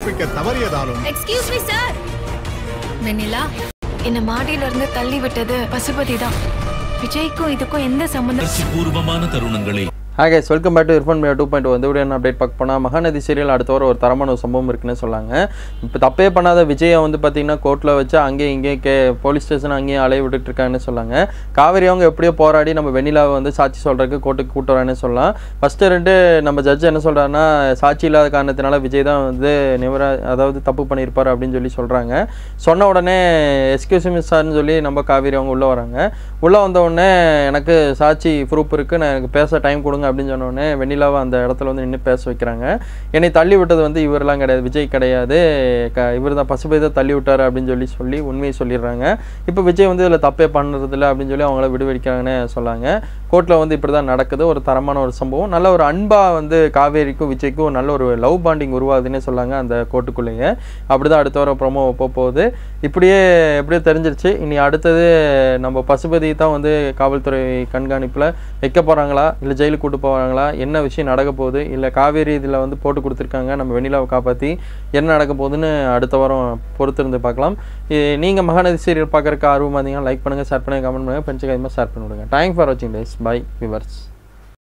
தவறியதாலும் excuse me sir. வெண்ணிலா, என்ன மாடியில இருந்து தள்ளி விட்டது பசுபதி தான். விஜய்க்கும் இதுக்கும் எந்த சம்பந்தம்? பூர்வமான தருணங்களை. Hi guys, welcome back to Irfan Media 2.0. வந்து என்ன அப்டேட் பார்க்க போனால் மகாநதி சீரியல் அடுத்த வாரம் ஒரு தரமான சம்பவம் இருக்குன்னு சொன்னாங்க. இப்போ தப்பே பண்ணாத விஜயை வந்து பார்த்தீங்கன்னா கோர்ட்டில் வச்சு அங்கேயும் இங்கேயும் போலீஸ் ஸ்டேஷன் அங்கேயும் அலைய விட்டுட்டு இருக்காங்கன்னு சொன்னாங்க. காவேரி அவங்க எப்படியோ போராடி நம்ம வெண்ணிலாவை வந்து சாட்சி சொல்கிறதுக்கு கோர்ட்டுக்கு கூட்டு வரான்னு சொல்லலாம். ஃபஸ்ட்டு ரெண்டு நம்ம ஜட்ஜ் என்ன சொல்கிறாருன்னா சாட்சி இல்லாத காரணத்தினால விஜய் தான் வந்து அதாவது தப்பு பண்ணியிருப்பார் அப்படின்னு சொல்லி சொல்கிறாங்க. சொன்ன உடனே எக்ஸ்கியூஸ் மீ சார்னு சொல்லி நம்ம காவேரி அவங்க உள்ளே வராங்க. உள்ளே வந்த உடனே எனக்கு சாட்சி ப்ரூஃப் இருக்குது, நான் எனக்கு பேச டைம் கொடுங்க அப்படின்னு சொன்னோடனே வெண்ணிலாவை அந்த இடத்துல வந்து நின்று பேச வைக்கிறாங்க. என்னை தள்ளி விட்டது வந்து இவரெல்லாம் கிடையாது, விஜய் கிடையாது, இவர் தான் பசுபதி தான் தள்ளி விட்டார் அப்படின்னு சொல்லி உண்மையை சொல்லிடுறாங்க. இப்போ விஜய் வந்து இதில் தப்பே பண்ணுறதில்ல அப்படின்னு சொல்லி அவங்கள விடுவிக்கிறாங்கன்னு சொல்லாங்க. கோர்ட்டில் வந்து இப்படி தான் நடக்குது. ஒரு தரமான ஒரு சம்பவம், நல்ல ஒரு அன்பாக வந்து காவேரிக்கும் விஜய்க்கும் நல்ல ஒரு லவ் பாண்டிங் உருவாகுதுன்னே சொல்லாங்க அந்த கோர்ட்டுக்குள்ளேயே. அப்படி தான் அடுத்த வாரம் ப்ரோமோ போகுது. எப்படியே தெரிஞ்சிருச்சு. இனி அடுத்தது நம்ம பசுபதி தான் வந்து காவல்துறை கண்காணிப்பில் வைக்க போகிறாங்களா இல்லை ஜெயிலுக்கு கூட்டு போகிறாங்களா, என்ன விஷயம் நடக்க போகுது, இல்லை காவேரி இதில் வந்து போட்டு கொடுத்துருக்காங்க நம்ம வெண்ணிலாவை காப்பாற்றி என்ன நடக்க போகுதுன்னு அடுத்த வாரம் பொறுத்திருந்து பார்க்கலாம். நீங்கள் மகாநதி சீரியல் பார்க்குறக்கு ஆர்வமாக இருந்தீங்கன்னா லைக் பண்ணுங்கள், ஷேர் பண்ணுங்கள், கமெண்ட் பண்ணுங்கள், ஃப்ரெண்ட்ஸுக்கு அதிகமாக ஷேர் பண்ணி விடுங்க. தேங்க்ஸ் ஃபார் வாட்சிங் கைஸ். Bye viewers.